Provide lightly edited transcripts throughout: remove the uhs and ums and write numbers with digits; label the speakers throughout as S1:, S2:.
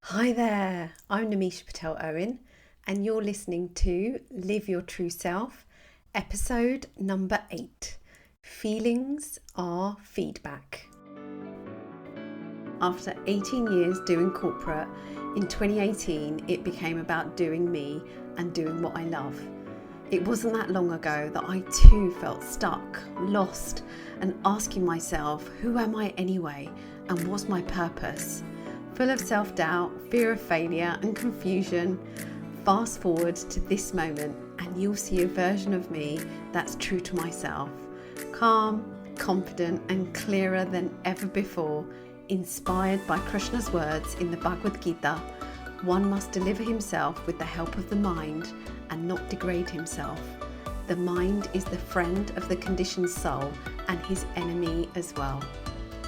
S1: Hi there, I'm Namisha Patel Owen, and you're listening to Live Your True Self, episode number 8. Feelings are feedback. After 18 years doing corporate, in 2018 it became about doing me and doing what I love. It wasn't that long ago that I too felt stuck, lost, and asking myself, who am I anyway, and what's my purpose? Full of self-doubt, fear of failure and confusion. Fast forward to this moment and you'll see a version of me that's true to myself. Calm, confident and clearer than ever before, inspired by Krishna's words in the Bhagavad Gita, one must deliver himself with the help of the mind and not degrade himself. The mind is the friend of the conditioned soul and his enemy as well.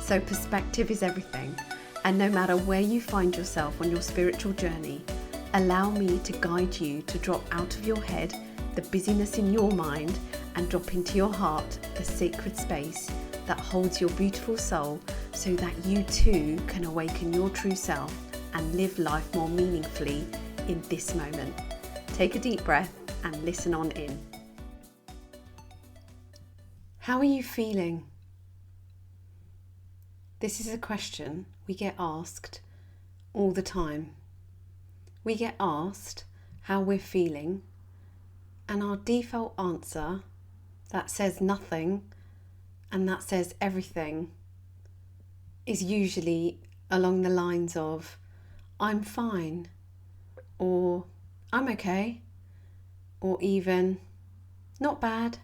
S1: So perspective is everything. And no matter where you find yourself on your spiritual journey, allow me to guide you to drop out of your head the busyness in your mind and drop into your heart the sacred space that holds your beautiful soul so that you too can awaken your true self and live life more meaningfully in this moment. Take a deep breath and listen on in. How are you feeling? This is a question we get asked all the time. We get asked how we're feeling, and our default answer that says nothing and that says everything is usually along the lines of I'm fine, or I'm okay, or even not bad.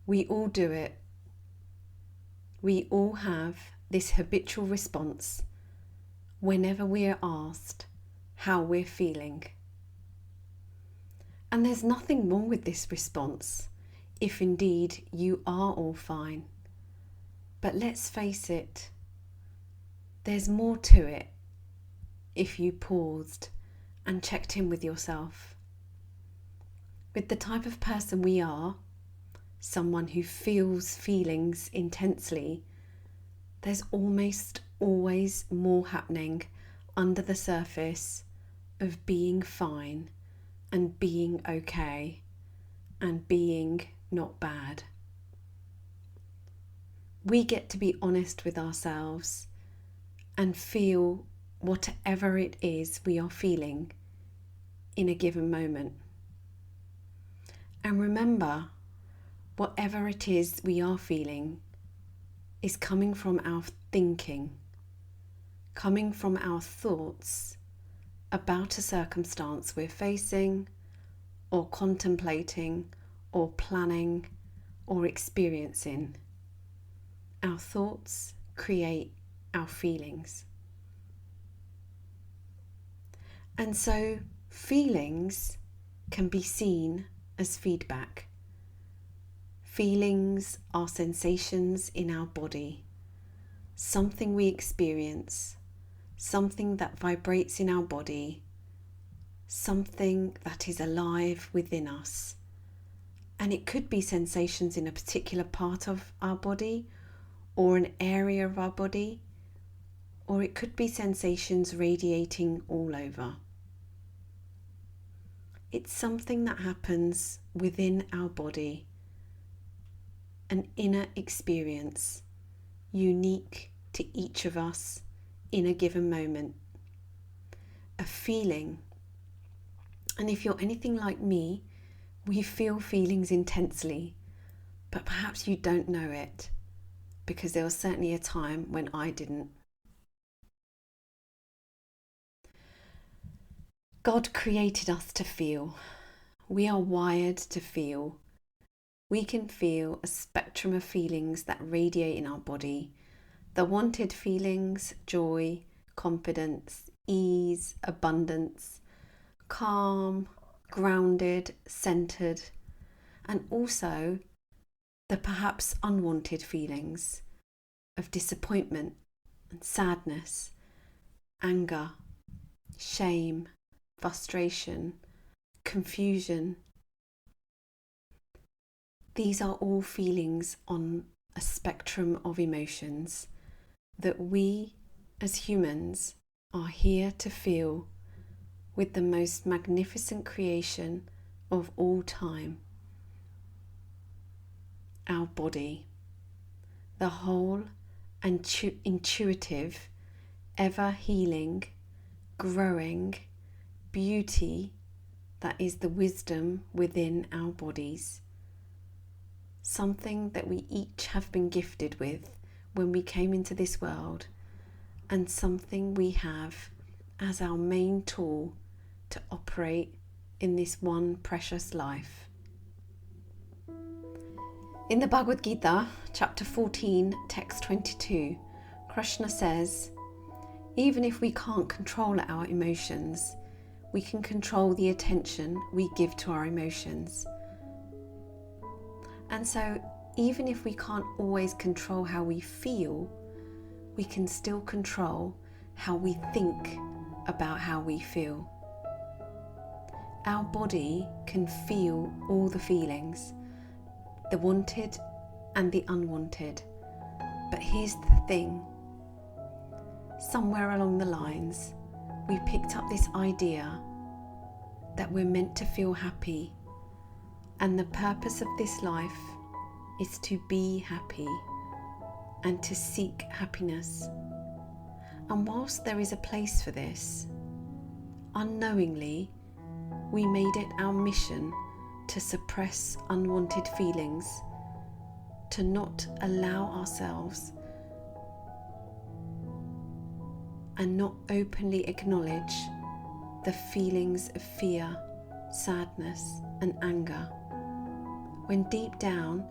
S1: We all do it. We all have this habitual response whenever we are asked how we're feeling. And there's nothing wrong with this response if indeed you are all fine. But let's face it, there's more to it if you paused and checked in with yourself. With the type of person we are, someone who feels feelings intensely, there's almost always more happening under the surface of being fine and being okay and being not bad. We get to be honest with ourselves and feel whatever it is we are feeling in a given moment. And remember, whatever it is we are feeling is coming from our thinking, coming from our thoughts about a circumstance we're facing or contemplating or planning or experiencing. Our thoughts create our feelings. And so feelings can be seen as feedback. Feelings are sensations in our body, something we experience, something that vibrates in our body, something that is alive within us. And it could be sensations in a particular part of our body or an area of our body, or it could be sensations radiating all over. It's something that happens within our body, an inner experience, unique to each of us in a given moment. A feeling. And if you're anything like me, we feel feelings intensely, but perhaps you don't know it, because there was certainly a time when I didn't. God created us to feel. We are wired to feel. We can feel a spectrum of feelings that radiate in our body. The wanted feelings, joy, confidence, ease, abundance, calm, grounded, centered, and also the perhaps unwanted feelings of disappointment and sadness, anger, shame, frustration, confusion. These are all feelings on a spectrum of emotions that we as humans are here to feel with the most magnificent creation of all time, our body, the whole and intuitive, ever healing, growing beauty that is the wisdom within our bodies. Something that we each have been gifted with when we came into this world, and something we have as our main tool to operate in this one precious life. In the Bhagavad Gita, chapter 14, text 22, Krishna says, even if we can't control our emotions, we can control the attention we give to our emotions. And so, even if we can't always control how we feel, we can still control how we think about how we feel. Our body can feel all the feelings, the wanted and the unwanted. But here's the thing. Somewhere along the lines, we picked up this idea that we're meant to feel happy, and the purpose of this life is to be happy and to seek happiness. And whilst there is a place for this, unknowingly we made it our mission to suppress unwanted feelings, to not allow ourselves and not openly acknowledge the feelings of fear, sadness and anger, when deep down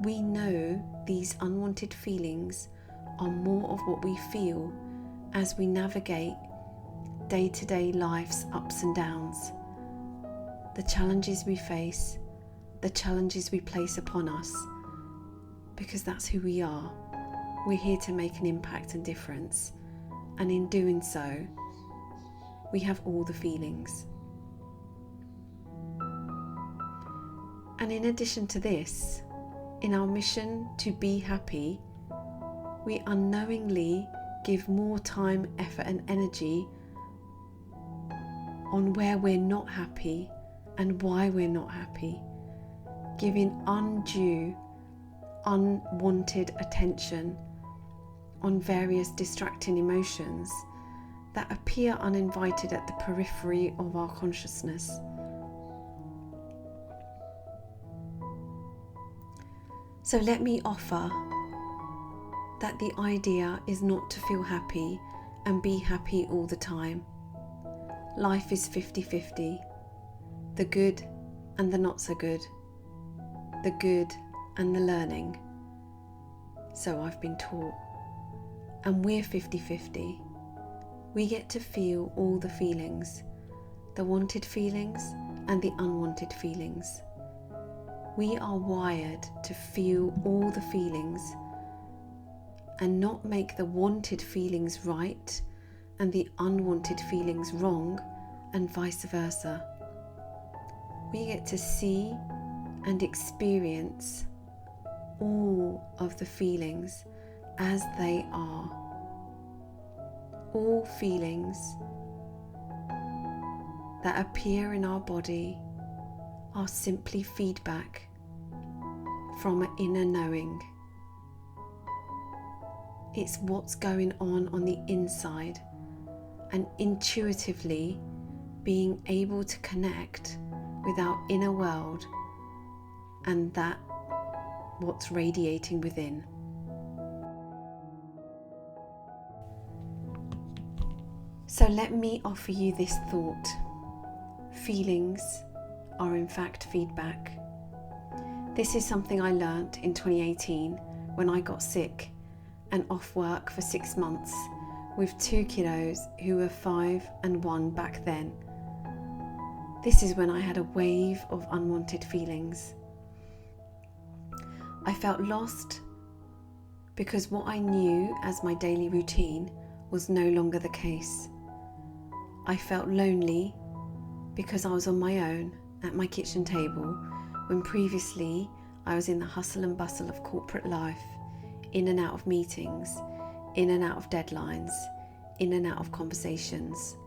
S1: we know these unwanted feelings are more of what we feel as we navigate day-to-day life's ups and downs, the challenges we face, the challenges we place upon us, because that's who we are. We're here to make an impact and difference, and in doing so, we have all the feelings. And in addition to this, in our mission to be happy, we unknowingly give more time, effort and energy on where we're not happy and why we're not happy, giving undue, unwanted attention on various distracting emotions that appear uninvited at the periphery of our consciousness. So let me offer that the idea is not to feel happy and be happy all the time. Life is 50-50, the good and the not so good, the good and the learning. So I've been taught. And we're 50-50. We get to feel all the feelings, the wanted feelings and the unwanted feelings. We are wired to feel all the feelings and not make the wanted feelings right and the unwanted feelings wrong, and vice versa. We get to see and experience all of the feelings as they are. All feelings that appear in our body are simply feedback from an inner knowing. It's what's going on the inside, and intuitively being able to connect with our inner world and that what's radiating within. So let me offer you this thought. Feelings are in fact feedback. This is something I learnt in 2018 when I got sick and off work for 6 months with 2 kiddos who were 5 and 1 back then. This is when I had a wave of unwanted feelings. I felt lost because what I knew as my daily routine was no longer the case. I felt lonely because I was on my own at my kitchen table when previously I was in the hustle and bustle of corporate life, in and out of meetings, in and out of deadlines, in and out of conversations.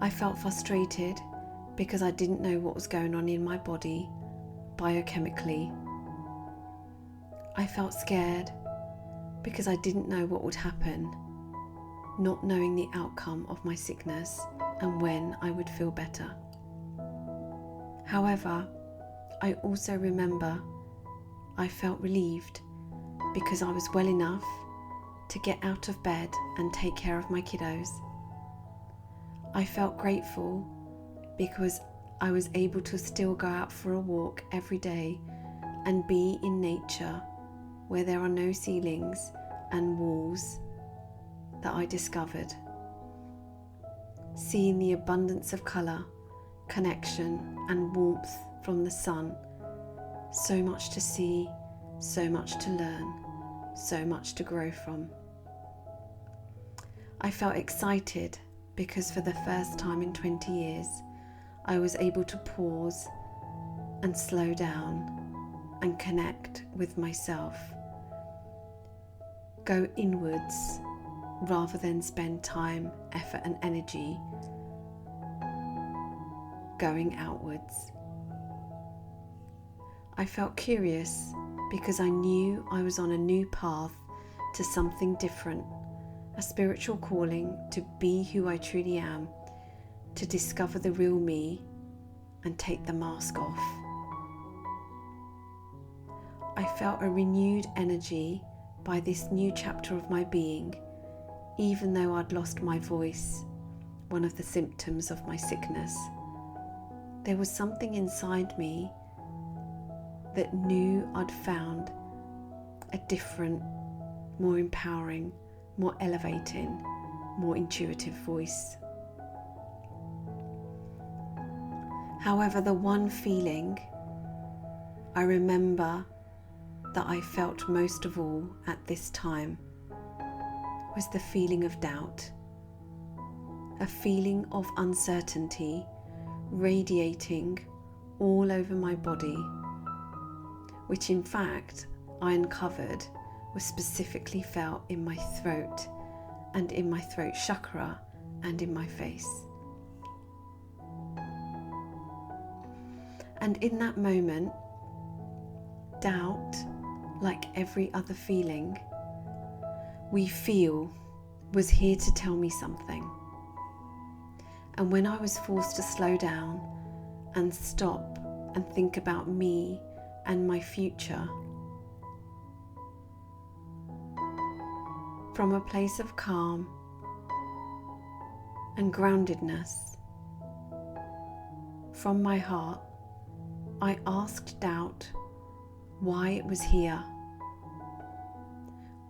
S1: I felt frustrated because I didn't know what was going on in my body biochemically. I felt scared because I didn't know what would happen, not knowing the outcome of my sickness and when I would feel better. However, I also remember I felt relieved because I was well enough to get out of bed and take care of my kiddos. I felt grateful because I was able to still go out for a walk every day and be in nature where there are no ceilings and walls that I discovered. Seeing the abundance of colour, connection and warmth from the sun. So much to see, so much to learn, so much to grow from. I felt excited because for the first time in 20 years, I was able to pause and slow down and connect with myself. Go inwards rather than spend time, effort and energy going outwards. I felt curious because I knew I was on a new path to something different, a spiritual calling to be who I truly am, to discover the real me and take the mask off. I felt a renewed energy by this new chapter of my being, even though I'd lost my voice, one of the symptoms of my sickness. There was something inside me that knew I'd found a different, more empowering, more elevating, more intuitive voice. However, the one feeling I remember that I felt most of all at this time was the feeling of doubt, a feeling of uncertainty radiating all over my body, which in fact I uncovered was specifically felt in my throat and in my throat chakra and in my face. And in that moment, doubt, like every other feeling we feel, was here to tell me something. And when I was forced to slow down and stop and think about me and my future, from a place of calm and groundedness, from my heart, I asked doubt why it was here,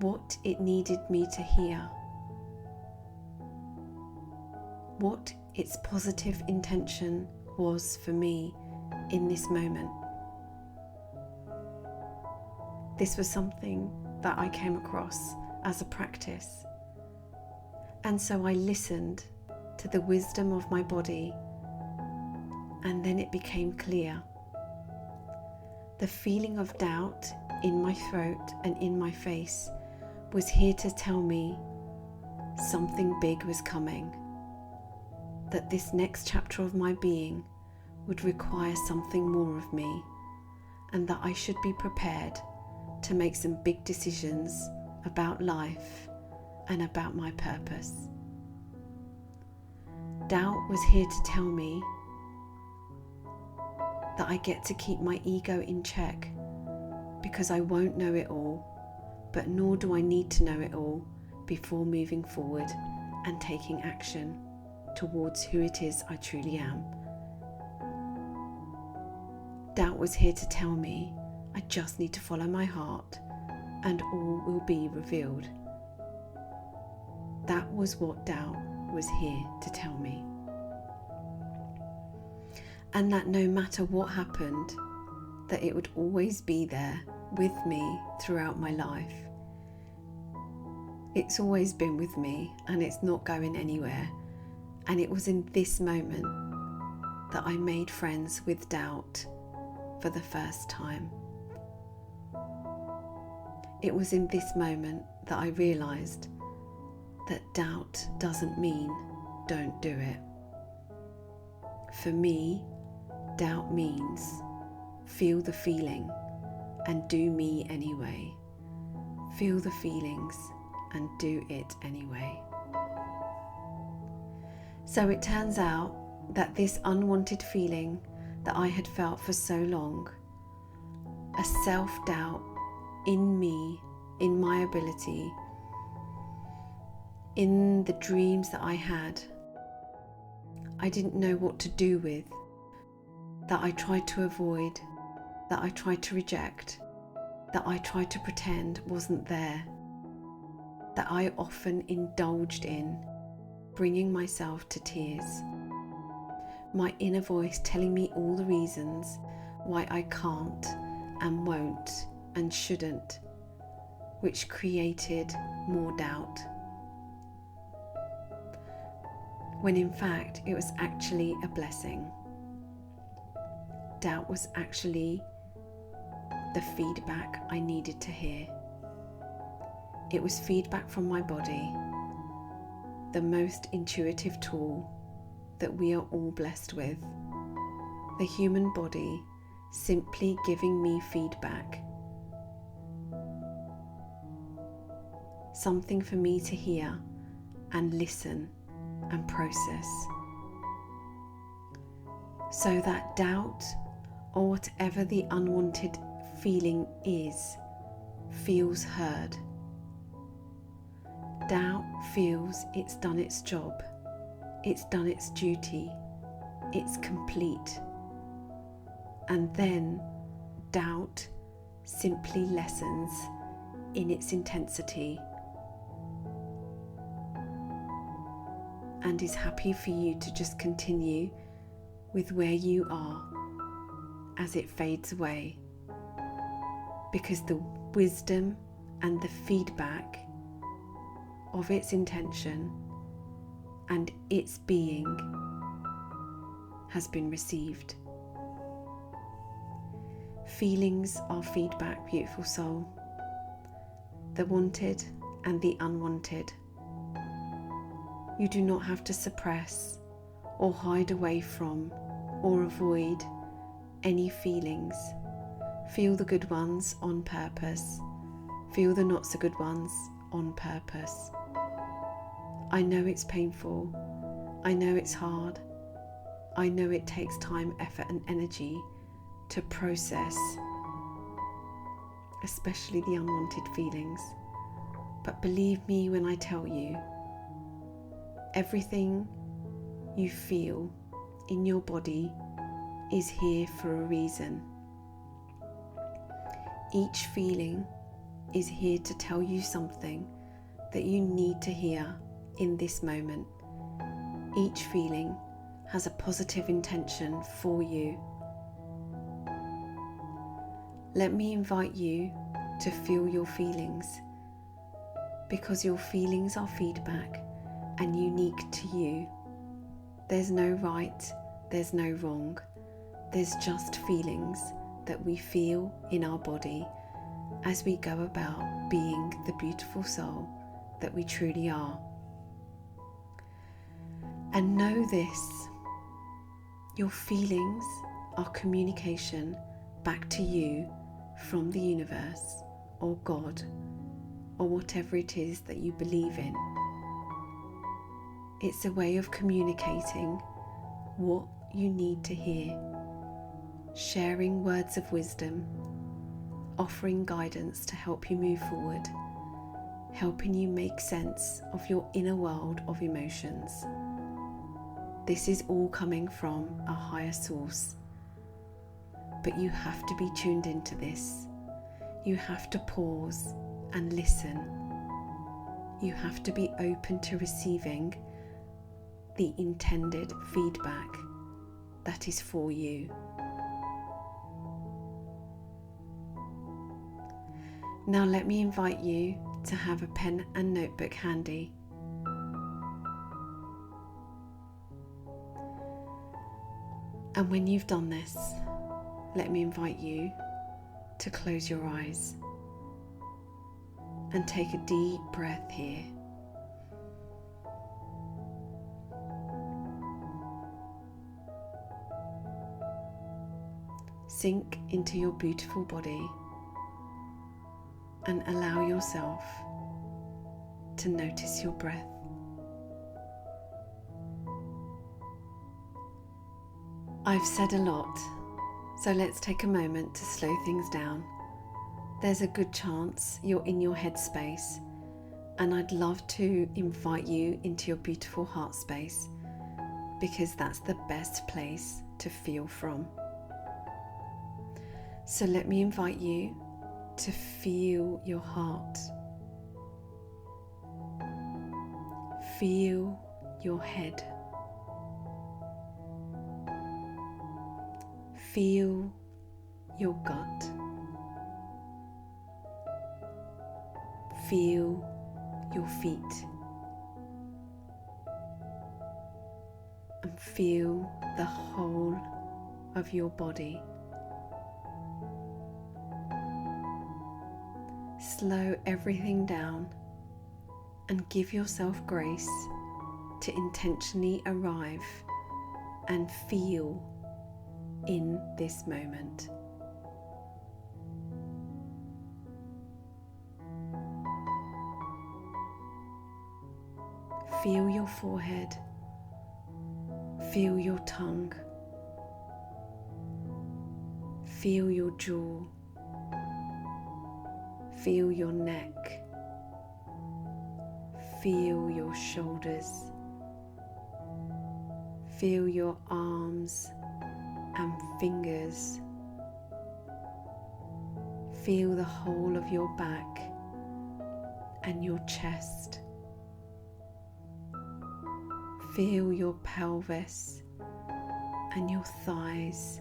S1: what it needed me to hear, what its positive intention was for me in this moment. This was something that I came across as a practice, and so I listened to the wisdom of my body, and then it became clear. The feeling of doubt in my throat and in my face was here to tell me something big was coming, that this next chapter of my being would require something more of me, and that I should be prepared to make some big decisions about life and about my purpose. Doubt was here to tell me that I get to keep my ego in check, because I won't know it all, but nor do I need to know it all before moving forward and taking action towards who it is I truly am. Doubt was here to tell me I just need to follow my heart and all will be revealed. That was what doubt was here to tell me. And that no matter what happened, that it would always be there with me throughout my life. It's always been with me and it's not going anywhere. And it was in this moment that I made friends with doubt for the first time. It was in this moment that I realised that doubt doesn't mean don't do it. For me, doubt means feel the feeling and do me anyway. Feel the feelings and do it anyway. So it turns out that this unwanted feeling that I had felt for so long, a self-doubt in me, in my ability, in the dreams that I had, I didn't know what to do with, that I tried to avoid, that I tried to reject, that I tried to pretend wasn't there, that I often indulged in, bringing myself to tears. My inner voice telling me all the reasons why I can't and won't and shouldn't, which created more doubt. When in fact it was actually a blessing. Doubt was actually the feedback I needed to hear. It was feedback from my body, the most intuitive tool that we are all blessed with. The human body simply giving me feedback. Something for me to hear and listen and process. So that doubt, or whatever the unwanted feeling is, feels heard. Doubt feels it's done its job, it's done its duty, it's complete. And then doubt simply lessens in its intensity and is happy for you to just continue with where you are as it fades away, because the wisdom and the feedback of its intention and its being has been received. Feelings are feedback, beautiful soul. The wanted and the unwanted. You do not have to suppress or hide away from or avoid any feelings. Feel the good ones on purpose. Feel the not so good ones on purpose. I know it's painful. I know it's hard. I know it takes time, effort and energy to process, especially the unwanted feelings. But believe me when I tell you, everything you feel in your body is here for a reason. Each feeling is here to tell you something that you need to hear in this moment. Each feeling has a positive intention for you. Let me invite you to feel your feelings, because your feelings are feedback and unique to you. There's no right, there's no wrong. There's just feelings that we feel in our body as we go about being the beautiful soul that we truly are. And know this, your feelings are communication back to you from the universe or God or whatever it is that you believe in. It's a way of communicating what you need to hear, sharing words of wisdom, offering guidance to help you move forward, helping you make sense of your inner world of emotions. This is all coming from a higher source, but you have to be tuned into this. You have to pause and listen. You have to be open to receiving the intended feedback that is for you. Now let me invite you to have a pen and notebook handy. And when you've done this, let me invite you to close your eyes and take a deep breath here. sink into your beautiful body and allow yourself to notice your breath. I've said a lot, so let's take a moment to slow things down. There's a good chance you're in your head space, and I'd love to invite you into your beautiful heart space, because that's the best place to feel from. So let me invite you to feel your heart. Feel your head. Feel your gut. Feel your feet. And feel the whole of your body. Slow everything down and give yourself grace to intentionally arrive and feel in this moment. Feel your forehead. Feel your tongue. Feel your jaw. Feel your neck. Feel your shoulders. Feel your arms and fingers. Feel the whole of your back and your chest. Feel your pelvis and your thighs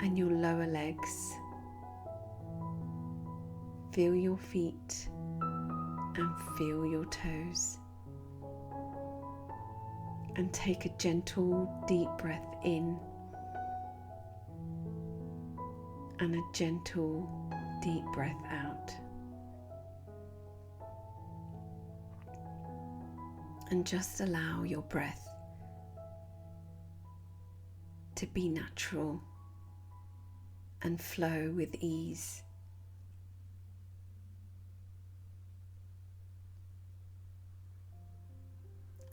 S1: and your lower legs. Feel your feet and feel your toes. And take a gentle, deep breath in and a gentle, deep breath out. And just allow your breath to be natural and flow with ease.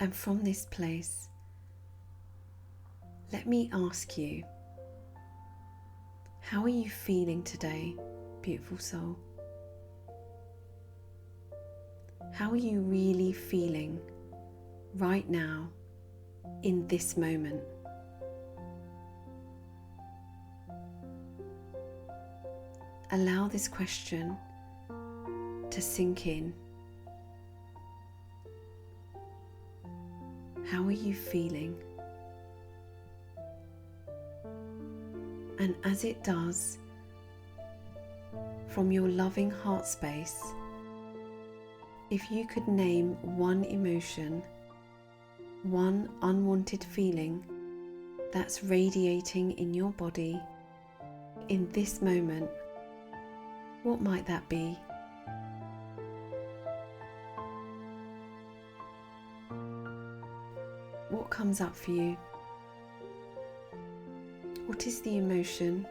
S1: And from this place, let me ask you, how are you feeling today, beautiful soul? How are you really feeling right now, in this moment? Allow this question to sink in. How are you feeling? And as it does, from your loving heart space, if you could name one emotion, one unwanted feeling that's radiating in your body in this moment, what might that be? What comes up for you? What is the emotion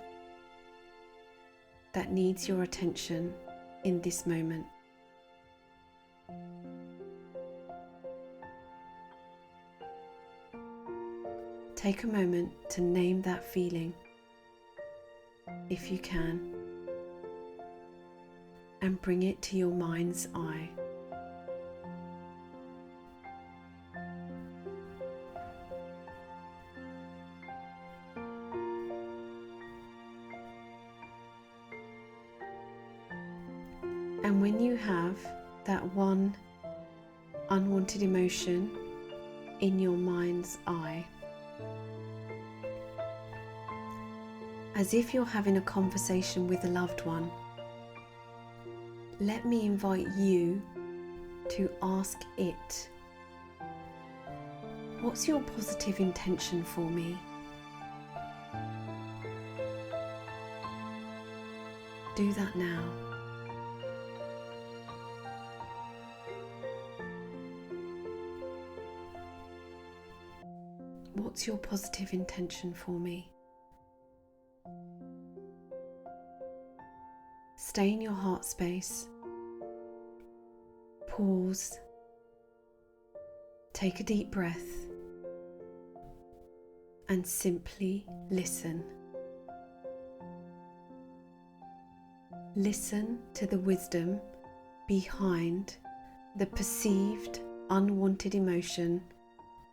S1: that needs your attention in this moment? Take a moment to name that feeling, if you can, and bring it to your mind's eye. And when you have that one unwanted emotion in your mind's eye, as if you're having a conversation with a loved one, let me invite you to ask it, what's your positive intention for me? Do that now. What's your positive intention for me? Stay in your heart space. Pause. Take a deep breath and simply listen. Listen to the wisdom behind the perceived unwanted emotion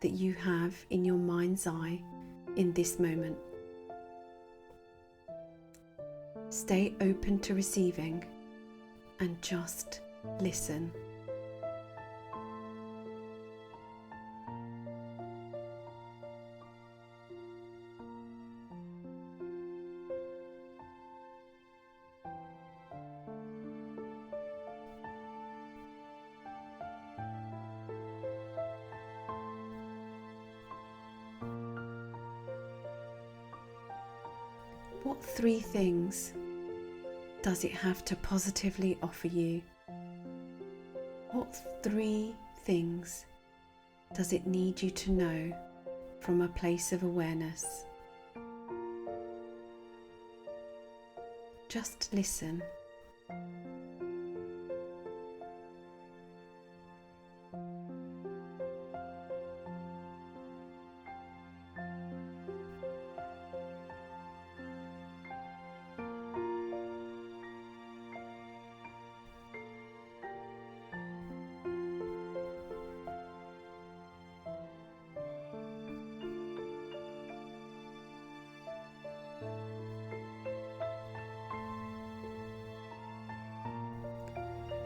S1: that you have in your mind's eye in this moment. Stay open to receiving and just listen. What 3 things does it have to positively offer you? What 3 things does it need you to know from a place of awareness? Just listen.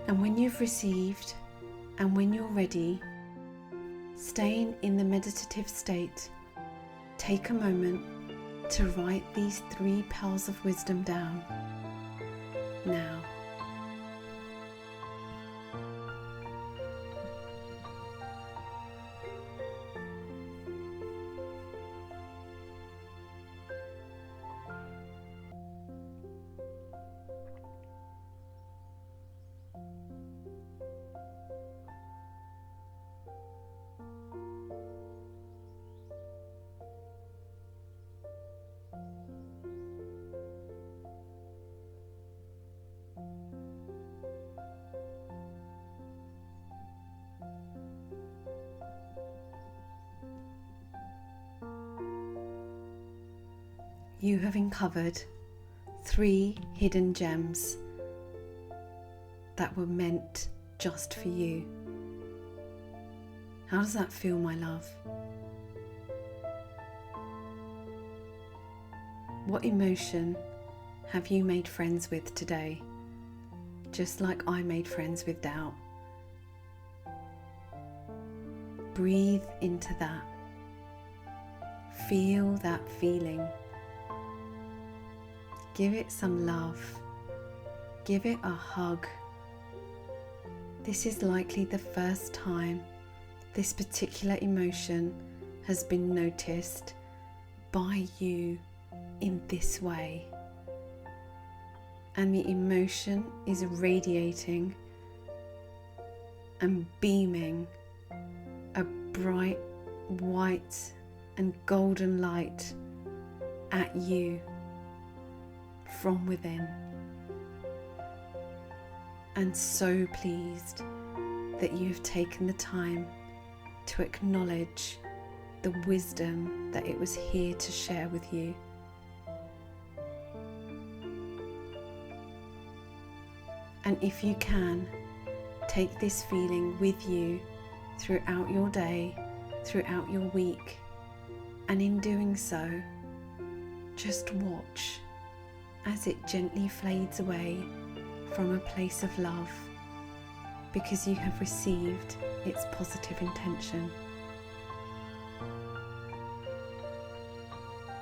S1: And when you've received and when you're ready, staying in the meditative state, take a moment to write these 3 pearls of wisdom down now. You have uncovered 3 hidden gems that were meant just for you. How does that feel, my love? What emotion have you made friends with today? Just like I made friends with doubt. Breathe into that. Feel that feeling. Give it some love. Give it a hug. This is likely the first time this particular emotion has been noticed by you in this way. And the emotion is radiating and beaming a bright white and golden light at you from within. And so pleased that you have taken the time to acknowledge the wisdom that it was here to share with you. And if you can, take this feeling with you throughout your day, throughout your week, and in doing so, just watch as it gently fades away from a place of love, because you have received its positive intention.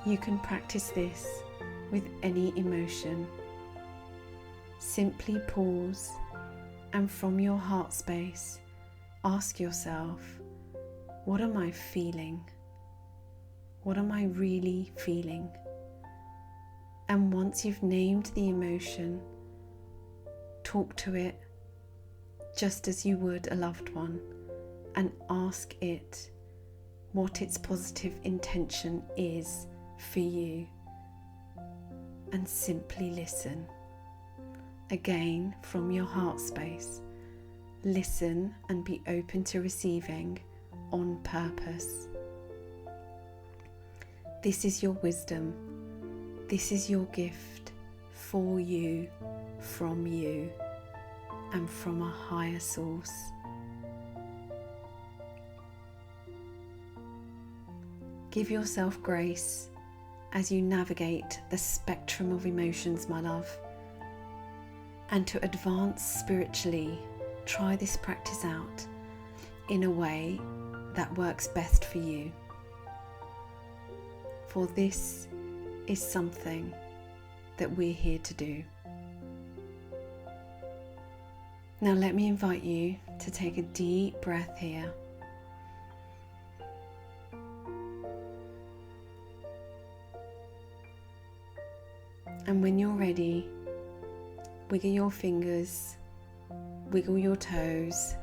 S1: You can practice this with any emotion. Simply pause and from your heart space, ask yourself, what am I feeling? What am I really feeling? And once you've named the emotion, talk to it just as you would a loved one, and ask it what its positive intention is for you, and simply listen. Again, from your heart space, listen and be open to receiving on purpose. This is your wisdom. This is your gift for you, from you, and from a higher source. Give yourself grace as you navigate the spectrum of emotions, my love. And to advance spiritually, try this practice out in a way that works best for you. For this is something that we're here to do. Now let me invite you to take a deep breath here. And when you're ready, wiggle your fingers, wiggle your toes,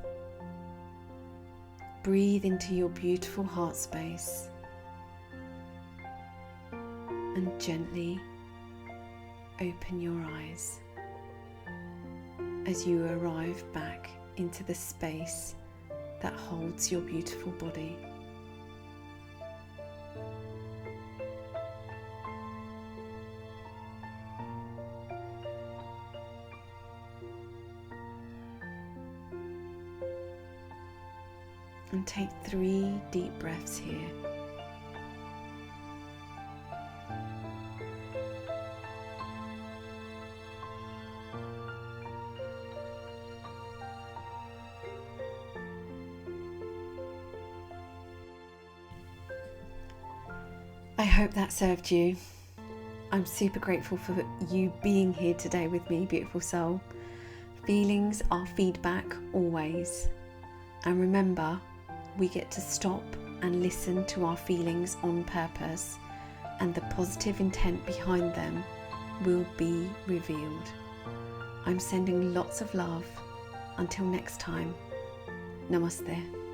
S1: breathe into your beautiful heart space, and gently open your eyes as you arrive back into the space that holds your beautiful body. And take 3 deep breaths here. I hope that served you. I'm super grateful for you being here today with me, beautiful soul. Feelings are feedback always. And remember, we get to stop and listen to our feelings on purpose, and the positive intent behind them will be revealed. I'm sending lots of love. Until next time, namaste.